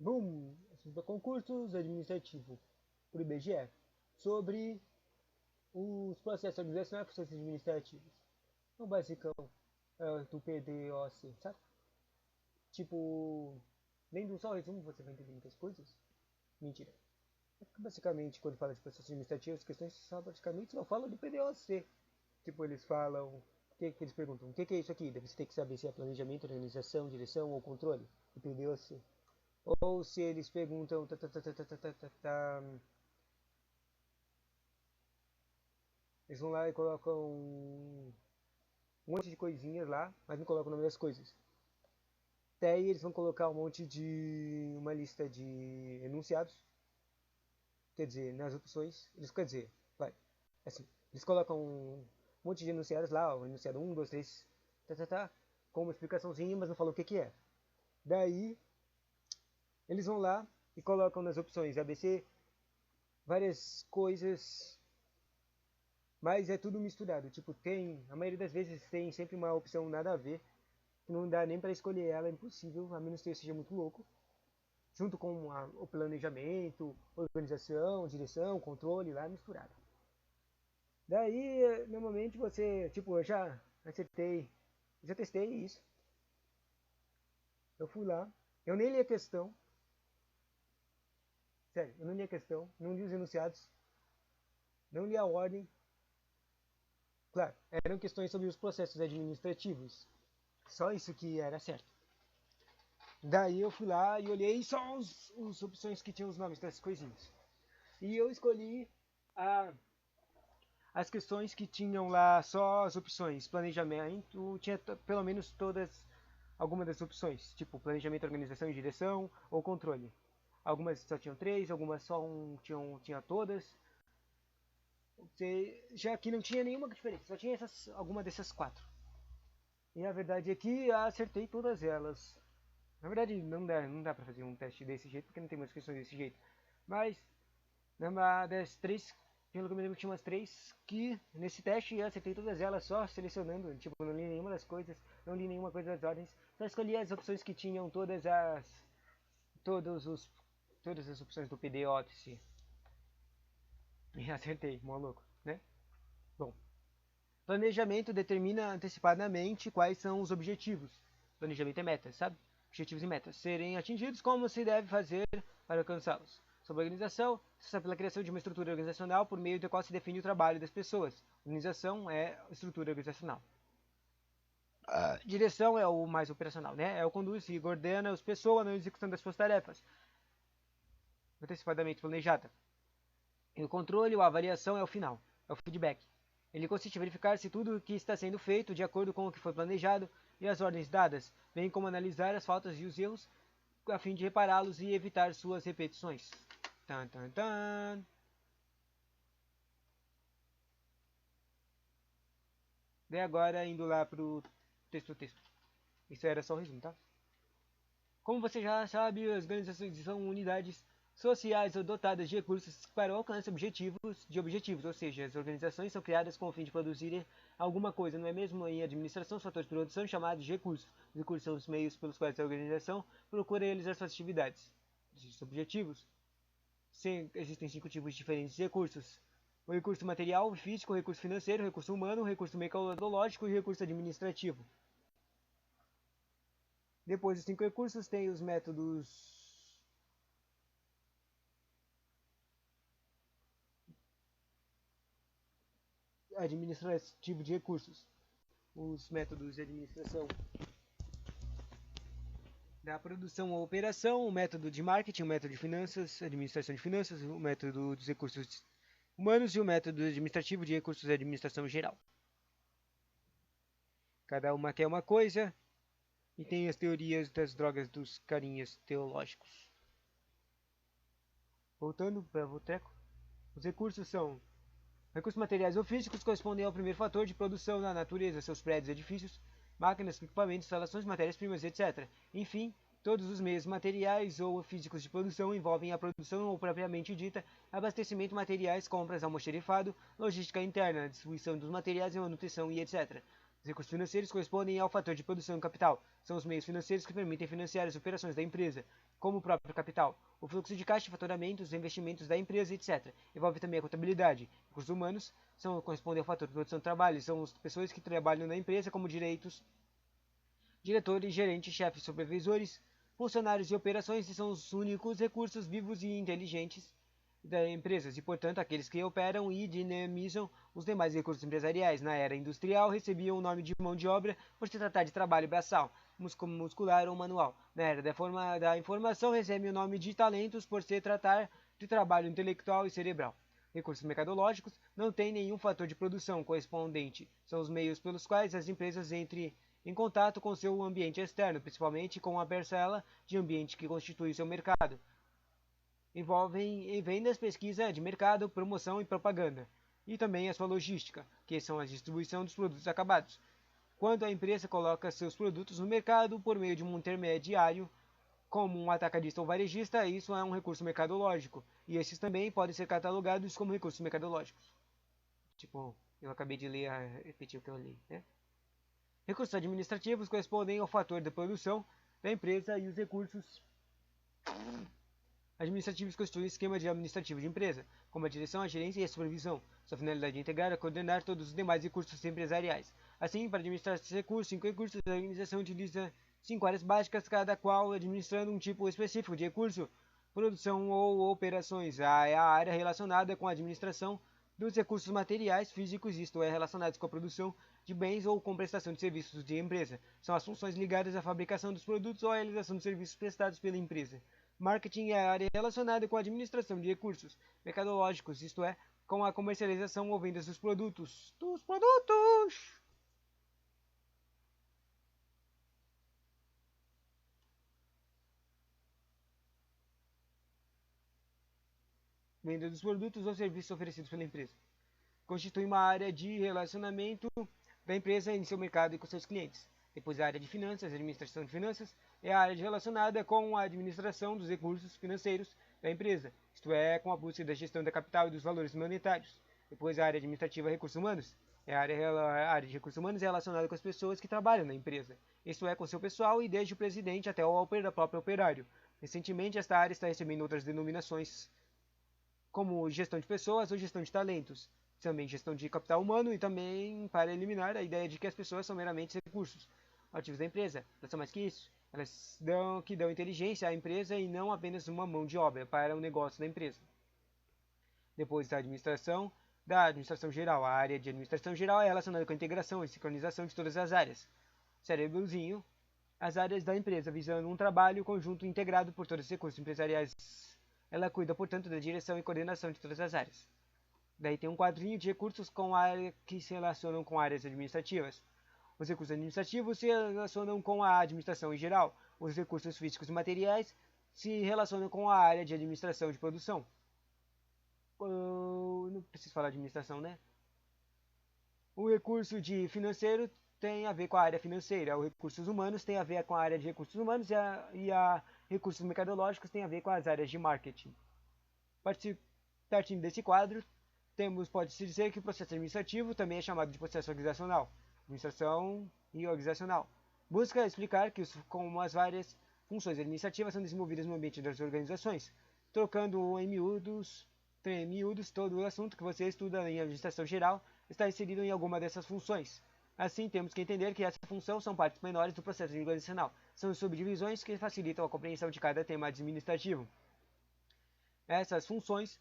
Boom! Assunto para concursos administrativo por IBGE sobre os processos organizacionais e processos administrativos. O basicão do PDOC, sabe? Tipo, lendo só o resumo você vai entender muitas coisas. Mentira. Basicamente, quando fala de processos administrativos, as questões só praticamente só falam do PDOC. Tipo, eles falam. O que eles perguntam? O que é isso aqui? Daí você tem que saber se é planejamento, organização, direção ou controle. O PDOC. Ou se eles perguntam. Eles vão lá e colocam um monte de coisinhas lá, mas não colocam o nome das coisas. Até aí eles vão colocar um monte de. Uma lista de enunciados. Quer dizer, nas opções. Eles quer dizer, vai. Assim, eles colocam um monte de enunciados lá, o enunciado 1, 2, 3, com uma explicaçãozinha, mas não falam o que é. Daí, eles vão lá e colocam nas opções ABC várias coisas, mas é tudo misturado. Tipo, tem, a maioria das vezes tem sempre uma opção nada a ver, que não dá nem para escolher ela, é impossível, a menos que seja muito louco. Junto com o planejamento, organização, direção, controle, lá misturado. Daí, normalmente você, tipo, eu já acertei, já testei isso. Eu fui lá, eu nem li a questão, sério, eu não li a questão, não li os enunciados, não li a ordem. Claro, eram questões sobre os processos administrativos. Só isso que era certo. Daí eu fui lá e olhei só as opções que tinham os nomes dessas coisinhas. E eu escolhi as questões que tinham lá só as opções. Planejamento, tinha pelo menos todas, algumas das opções. Tipo planejamento, organização e direção ou controle. Algumas só tinham três, algumas só tinha todas. Já que não tinha nenhuma diferença, só tinha alguma dessas quatro. E a verdade é que acertei todas elas. Na verdade, não dá pra fazer um teste desse jeito, porque não tem muitas questões desse jeito. Mas, das três, pelo que eu me lembro, tinha umas três que nesse teste eu acertei todas elas só selecionando. Tipo, não li nenhuma das coisas, não li nenhuma coisa das ordens. Só escolhi as opções que tinham todos os, todas as opções do PD Odyssey. E acertei, maluco, né? Bom, planejamento determina antecipadamente quais são os objetivos. Planejamento é metas, sabe? Objetivos e metas serem atingidos, como se deve fazer para alcançá-los. Sobre organização, se sabe pela criação de uma estrutura organizacional por meio da qual se define o trabalho das pessoas. Organização é estrutura organizacional. A direção é o mais operacional, né? É o conduz e coordena as pessoas na execução das suas tarefas, antecipadamente planejada. E o controle ou a avaliação é o final, é o feedback. Ele consiste em verificar se tudo o que está sendo feito de acordo com o que foi planejado e as ordens dadas, bem como analisar as faltas e os erros a fim de repará-los e evitar suas repetições. Tan, tan, tan. Daí agora indo lá pro texto. Isso era só o resumo, tá? Como você já sabe, as organizações são unidades sociais ou dotadas de recursos para o alcance de objetivos, ou seja, as organizações são criadas com o fim de produzir alguma coisa, não é mesmo? Em administração, os fatores de produção chamados de recursos. Os recursos são os meios pelos quais a organização procura realizar suas atividades. Os objetivos. Existem 5 tipos diferentes de recursos. O recurso material, físico, o recurso financeiro, o recurso humano, o recurso metodológico e o recurso administrativo. Depois dos 5 recursos, tem os métodos administrativo de recursos, os métodos de administração da produção ou operação, o método de marketing, o método de finanças, administração de finanças, o método dos recursos humanos e o método administrativo de recursos de administração geral. Cada uma quer uma coisa e tem as teorias das drogas dos carinhas teológicos. Voltando para o treco, os recursos são recursos materiais ou físicos correspondem ao primeiro fator de produção na natureza, seus prédios, edifícios, máquinas, equipamentos, instalações, matérias-primas, etc. Enfim, todos os meios materiais ou físicos de produção envolvem a produção ou propriamente dita, abastecimento de materiais, compras, almoxerifado, logística interna, distribuição dos materiais e manutenção e etc. Os recursos financeiros correspondem ao fator de produção capital. São os meios financeiros que permitem financiar as operações da empresa. como o próprio capital, o fluxo de caixa, faturamento, os investimentos da empresa, etc. Envolve também a contabilidade. Recursos humanos correspondem ao fator de produção do trabalho, são as pessoas que trabalham na empresa como diretores, gerentes, chefes, supervisores, funcionários e operações, e são os únicos recursos vivos e inteligentes das empresas, e portanto aqueles que operam e dinamizam os demais recursos empresariais. Na era industrial recebiam o nome de mão de obra por se tratar de trabalho braçal, muscular ou manual. Na era da informação recebem o nome de talentos por se tratar de trabalho intelectual e cerebral. Recursos mercadológicos não têm nenhum fator de produção correspondente, são os meios pelos quais as empresas entram em contato com seu ambiente externo, principalmente com a parcela de ambiente que constitui seu mercado. Envolvem vendas, pesquisa de mercado, promoção e propaganda, e também a sua logística, que são a distribuição dos produtos acabados. Quando a empresa coloca seus produtos no mercado por meio de um intermediário, como um atacadista ou varejista, isso é um recurso mercadológico, e esses também podem ser catalogados como recursos mercadológicos. Tipo, eu acabei de repetir o que eu li, né? Recursos administrativos correspondem ao fator de produção da empresa e os recursos administrativos constituem o esquema administrativo de empresa, como a direção, a gerência e a supervisão. Sua finalidade é integrar e coordenar todos os demais recursos empresariais. Assim, para administrar esses recursos, 5 recursos, a organização utiliza 5 áreas básicas, cada qual administrando um tipo específico de recurso, produção ou operações. A é a área relacionada com a administração dos recursos materiais físicos, isto é, relacionados com a produção de bens ou com prestação de serviços de empresa. São as funções ligadas à fabricação dos produtos ou à realização dos serviços prestados pela empresa. Marketing é a área relacionada com a administração de recursos mercadológicos, isto é, com a comercialização ou vendas dos produtos. Venda dos produtos ou serviços oferecidos pela empresa. Constitui uma área de relacionamento da empresa em seu mercado e com seus clientes. Depois a área de finanças, administração de finanças, é a área relacionada com a administração dos recursos financeiros da empresa, isto é, com a busca da gestão da capital e dos valores monetários. Depois a área administrativa recursos humanos, a área de recursos humanos é relacionada com as pessoas que trabalham na empresa, isto é, com seu pessoal e desde o presidente até o próprio operário. Recentemente, esta área está recebendo outras denominações, como gestão de pessoas ou gestão de talentos, também gestão de capital humano e também para eliminar a ideia de que as pessoas são meramente recursos ativos da empresa. Elas são mais que isso. Elas dão inteligência à empresa e não apenas uma mão de obra para o negócio da empresa. Depois da administração geral. A área de administração geral é relacionada com a integração e sincronização de todas as áreas. Cérebrozinho, as áreas da empresa, visando um trabalho conjunto integrado por todos os recursos empresariais. Ela cuida, portanto, da direção e coordenação de todas as áreas. Daí tem um quadrinho de recursos com área que se relacionam com áreas administrativas. Os recursos administrativos se relacionam com a administração em geral. Os recursos físicos e materiais se relacionam com a área de administração de produção. Não preciso falar de administração, né? O recurso de financeiro tem a ver com a área financeira. Os recursos humanos tem a ver com a área de recursos humanos e a recursos mercadológicos tem a ver com as áreas de marketing. Partindo desse quadro, pode-se dizer que o processo administrativo também é chamado de processo organizacional. Administração e organizacional. Busca explicar como as várias funções administrativas são desenvolvidas no ambiente das organizações, trocando em miúdos todo o assunto que você estuda em administração geral está inserido em alguma dessas funções. Assim, temos que entender que essa função são partes menores do processo organizacional. São subdivisões que facilitam a compreensão de cada tema administrativo. Essas funções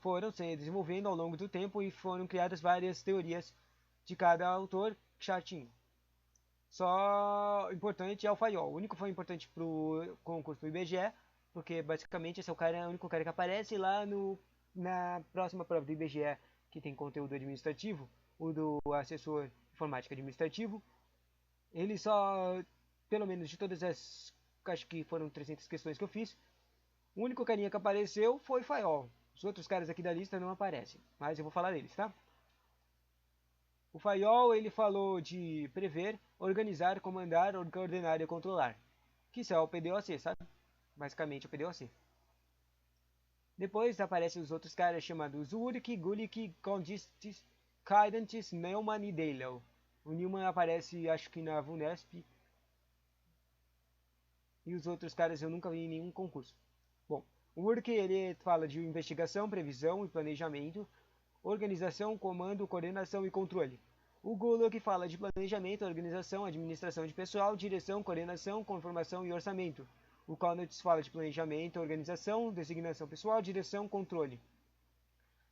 foram se desenvolvendo ao longo do tempo e foram criadas várias teorias de cada autor chatinho. Só importante é o Fayol. O único que foi importante para o concurso do IBGE, porque basicamente esse é o único cara que aparece lá na próxima prova do IBGE, que tem conteúdo administrativo, o do assessor informática administrativo. Ele só, pelo menos de todas as, acho que foram 300 questões que eu fiz, o único carinha que apareceu foi Fayol. Os outros caras aqui da lista não aparecem, mas eu vou falar deles, tá? O Fayol, ele falou de prever, organizar, comandar, coordenar e controlar. Que isso é o PDOC, sabe? Basicamente o PDOC. Depois aparecem os outros caras chamados Ulrich, Gulick, Condistis, Kaidantis, Neumann e Deilau. O Neumann aparece, acho que na VUNESP. E os outros caras eu nunca vi em nenhum concurso. Bom, o Work ele fala de investigação, previsão e planejamento, organização, comando, coordenação e controle. O Golok fala de planejamento, organização, administração de pessoal, direção, coordenação, conformação e orçamento. O Connaughton fala de planejamento, organização, designação pessoal, direção, controle.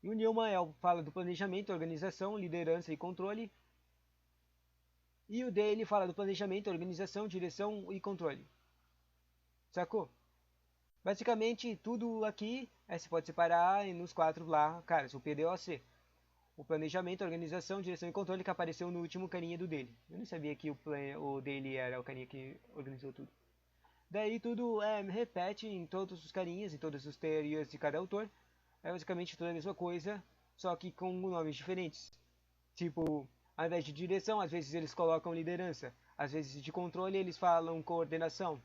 E o Newman fala do planejamento, organização, liderança e controle. E o Daly fala do planejamento, organização, direção e controle. Sacou? Basicamente, tudo aqui se pode separar nos 4 lá, caras, o PDOC. O planejamento, organização, direção e controle que apareceu no último carinha do dele. Eu não sabia que o dele era o carinha que organizou tudo. Daí tudo repete em todos os carinhas, em todas as teorias de cada autor. É basicamente toda a mesma coisa, só que com nomes diferentes. Tipo, ao invés de direção, às vezes eles colocam liderança. Às vezes de controle eles falam coordenação.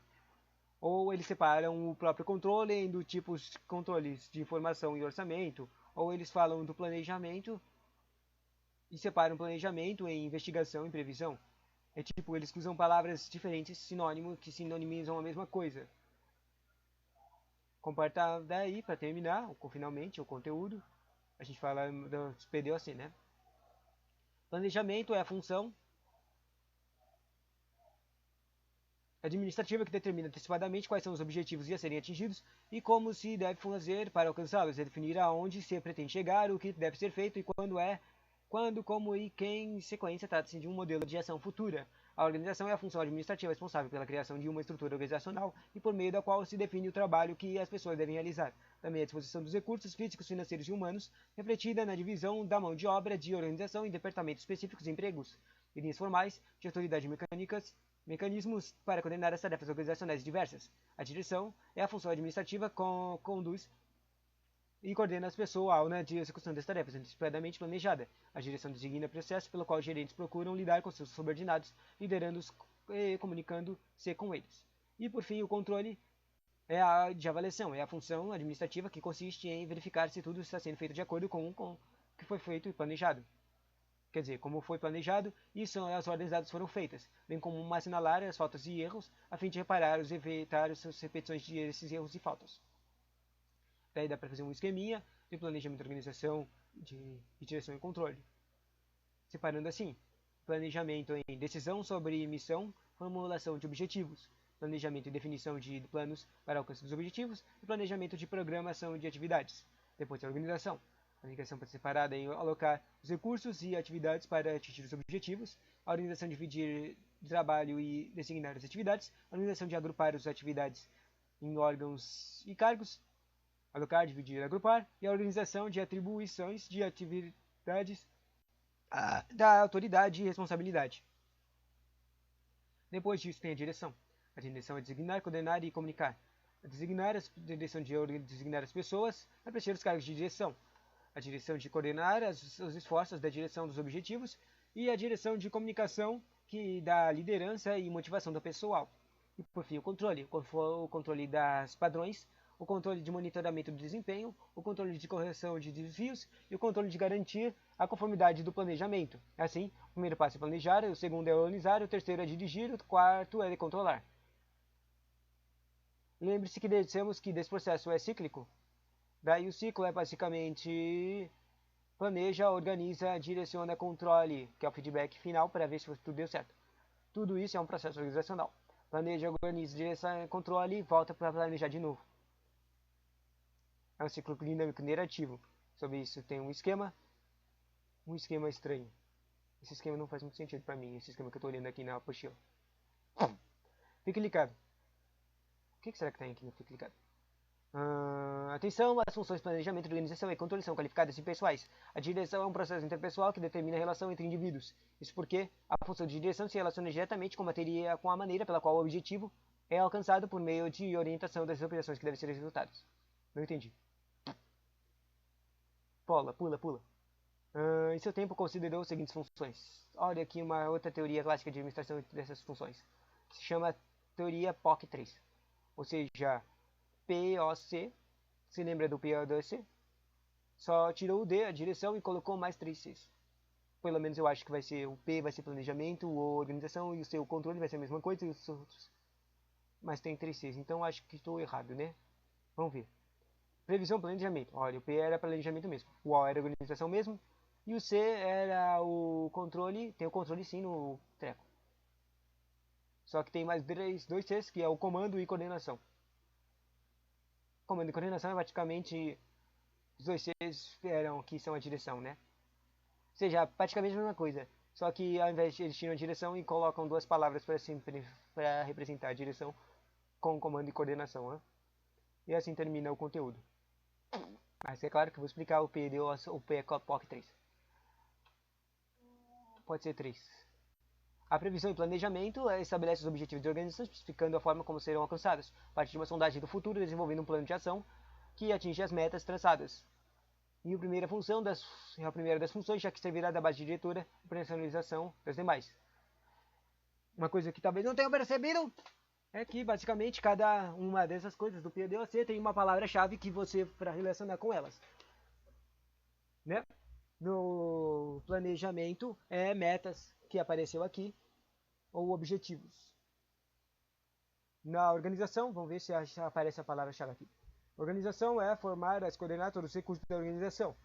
Ou eles separam o próprio controle em do tipos controles de informação e orçamento. Ou eles falam do planejamento e separam planejamento em investigação e previsão. É tipo, eles usam palavras diferentes, sinônimos, que sinonimizam a mesma coisa. Comparta daí, para terminar, finalmente, o conteúdo. A gente fala do PDOC, né? Planejamento é a função administrativa que determina antecipadamente quais são os objetivos a serem atingidos e como se deve fazer para alcançá-los. É definir aonde se pretende chegar, o que deve ser feito e quando, como e quem, em sequência, trata-se de um modelo de ação futura. A organização é a função administrativa responsável pela criação de uma estrutura organizacional e por meio da qual se define o trabalho que as pessoas devem realizar. Também a disposição dos recursos físicos, financeiros e humanos, refletida na divisão da mão de obra de organização em departamentos específicos e empregos, linhas formais de autoridade mecânicas, mecanismos para coordenar as tarefas organizacionais diversas. A direção é a função administrativa que conduz e coordena as pessoas na execução das tarefas antecipadamente planejada. A direção designa o processo pelo qual os gerentes procuram lidar com seus subordinados, liderando-os e comunicando-se com eles. E por fim, o controle é a de avaliação, é a função administrativa que consiste em verificar se tudo está sendo feito de acordo com o que foi feito e planejado. Quer dizer, como foi planejado e as ordens dadas foram feitas, bem como assinalar as faltas e erros, a fim de reparar e evitar as repetições desses erros e faltas. Daí dá para fazer um esqueminha de planejamento, organização, de direção e controle. Separando assim, planejamento em decisão sobre missão, formulação de objetivos, planejamento e definição de planos para alcance dos objetivos e planejamento de programação de atividades. Depois a organização. A organização pode ser separada em alocar os recursos e atividades para atingir os objetivos, a organização de dividir trabalho e designar as atividades, a organização de agrupar as atividades em órgãos e cargos, alocar, dividir, agrupar, e a organização de atribuições de atividades da autoridade e responsabilidade. Depois disso tem a direção. A direção é designar, coordenar e comunicar. A direção de designar as pessoas a preencher os cargos de direção. A direção de coordenar os esforços da direção dos objetivos e a direção de comunicação que dá liderança e motivação do pessoal. E por fim o controle das padrões, o controle de monitoramento do desempenho, o controle de correção de desvios e o controle de garantir a conformidade do planejamento. Assim, o primeiro passo é planejar, o segundo é organizar, o terceiro é dirigir, o quarto é controlar. Lembre-se que dissemos que desse processo é cíclico. Daí o ciclo é basicamente planeja, organiza, direciona, controle, que é o feedback final para ver se tudo deu certo. Tudo isso é um processo organizacional. Planeja, organiza, direciona, controle e volta para planejar de novo. É um ciclo dinâmico nerativo. Sobre isso tem um esquema estranho. Esse esquema não faz muito sentido para mim, esse esquema que eu estou olhando aqui na apostila. Fique ligado. O que será que tem aqui no Fique ligado? Atenção, as funções de planejamento, organização e controle são qualificadas e pessoais. A direção é um processo interpessoal que determina a relação entre indivíduos. Isso porque a função de direção se relaciona diretamente com a maneira pela qual o objetivo é alcançado por meio de orientação das operações que devem ser executadas. Não entendi. Pula. Em seu tempo considerou as seguintes funções. Olha aqui uma outra teoria clássica de administração dessas funções. Que se chama teoria POC3. Ou seja, POC, se lembra do POC? Só tirou o D, a direção, e colocou mais 3 Cs. Pelo menos eu acho que vai ser o P vai ser planejamento, ou organização, e o seu controle vai ser a mesma coisa, e os outros. mas tem 3 Cs, então acho que estou errado, né? Vamos ver. Previsão, planejamento. Olha, o P era planejamento mesmo. O A era organização mesmo. E o C era o controle. Tem o controle sim no treco. Só que tem mais dois Cs, que é o comando e coordenação. Comando e coordenação é praticamente os dois Cs eram, que são a direção, né? Ou seja, praticamente a mesma coisa. Só que ao invés de eles tiram a direção e colocam duas palavras para representar a direção com comando e coordenação, né? E assim termina o conteúdo. Mas é claro que eu vou explicar o P, o P é POC 3. Pode ser 3. A previsão e planejamento estabelece os objetivos de organização, especificando a forma como serão alcançados, a partir de uma sondagem do futuro, desenvolvendo um plano de ação que atinge as metas traçadas. E a primeira das funções, já que servirá da base diretora e personalização das demais. Uma coisa que talvez não tenham percebido é que basicamente cada uma dessas coisas do PDOC tem uma palavra-chave que você para relacionar com elas, né? No planejamento é metas que apareceu aqui ou objetivos. Na organização, vamos ver se aparece a palavra-chave aqui. Organização é formar as coordenadas dos recursos da organização,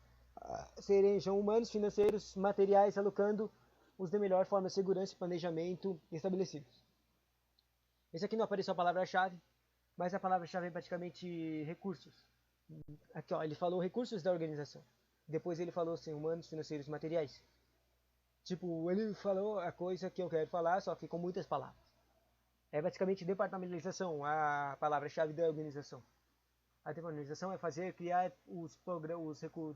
sejam humanos, financeiros, materiais, alocando os de melhor forma de segurança e planejamento estabelecidos. Esse aqui não apareceu a palavra-chave, mas a palavra-chave é praticamente recursos. Aqui, ó, ele falou recursos da organização. Depois ele falou assim, humanos, financeiros, materiais. Tipo, ele falou a coisa que eu quero falar, só que com muitas palavras. É basicamente departamentalização, a palavra-chave da organização. A departamentalização é criar os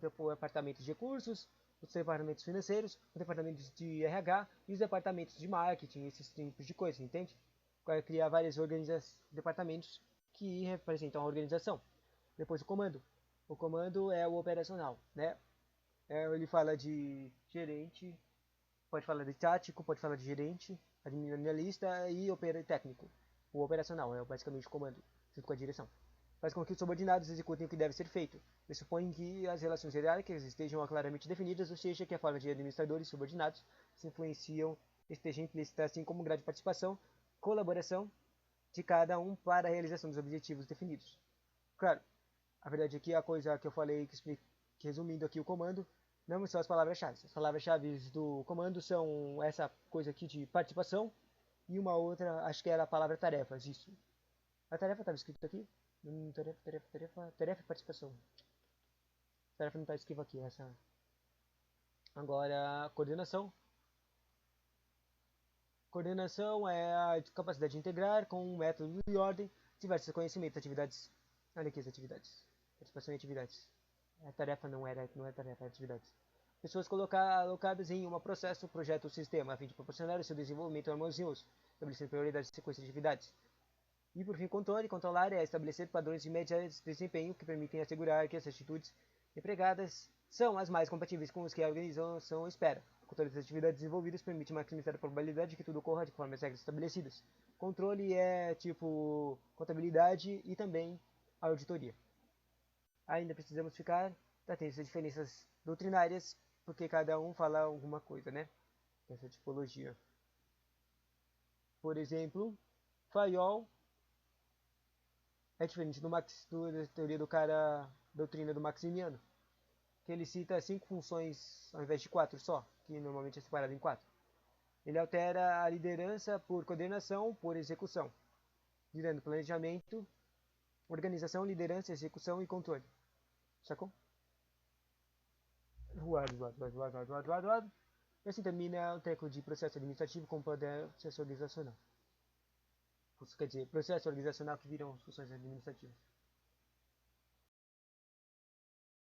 departamentos de recursos, os departamentos financeiros, os departamentos de RH e os departamentos de marketing, esses tipos de coisa, entende? Vai criar vários departamentos que representam a organização. Depois o comando. O comando é o operacional, né? Ele fala de gerente, pode falar de tático, pode falar de gerente, administralista e técnico. O operacional é basicamente o comando, junto com a direção. Faz com que os subordinados executem o que deve ser feito. Pressupõe que as relações hierárquicas estejam claramente definidas, ou seja, que a forma de administradores e subordinados se influenciam, esteja implícita, assim como o grau de participação, colaboração de cada um para a realização dos objetivos definidos. Claro, a verdade aqui é a coisa que eu falei, que resumindo aqui o comando, não são as palavras-chave. As palavras-chave do comando são essa coisa aqui de participação e uma outra, acho que era a palavra tarefas, isso. A tarefa estava escrito aqui? Tarefa e participação. A tarefa não está escrita aqui, essa. Agora, coordenação. Coordenação é a capacidade de integrar com um método e ordem diversos conhecimentos, atividades. Olha aqui as atividades. Participação em atividades. A tarefa não é tarefa, é atividades. Pessoas alocadas em um processo, projeto ou sistema, a fim de proporcionar o seu desenvolvimento harmonioso, estabelecendo prioridades e sequência de atividades. E por fim, controlar é estabelecer padrões de média de desempenho que permitem assegurar que as atitudes empregadas são as mais compatíveis com os que a organização espera. O controle das atividades desenvolvidas permite maximizar a probabilidade de que tudo ocorra de conforme as regras estabelecidas. Controle é tipo contabilidade e também auditoria. Ainda precisamos ficar atentos às diferenças doutrinárias, porque cada um fala alguma coisa, né? Essa tipologia. Por exemplo, Fayol é diferente da teoria do cara, doutrina do Maximiano, que ele cita 5 funções ao invés de 4 só, que normalmente é separado em 4. Ele altera a liderança por coordenação, por execução, virando planejamento, organização, liderança, execução e controle. Sacou? Voado. E assim termina o treco de processo administrativo com processo organizacional. Isso quer dizer, processo organizacional que viram funções administrativas.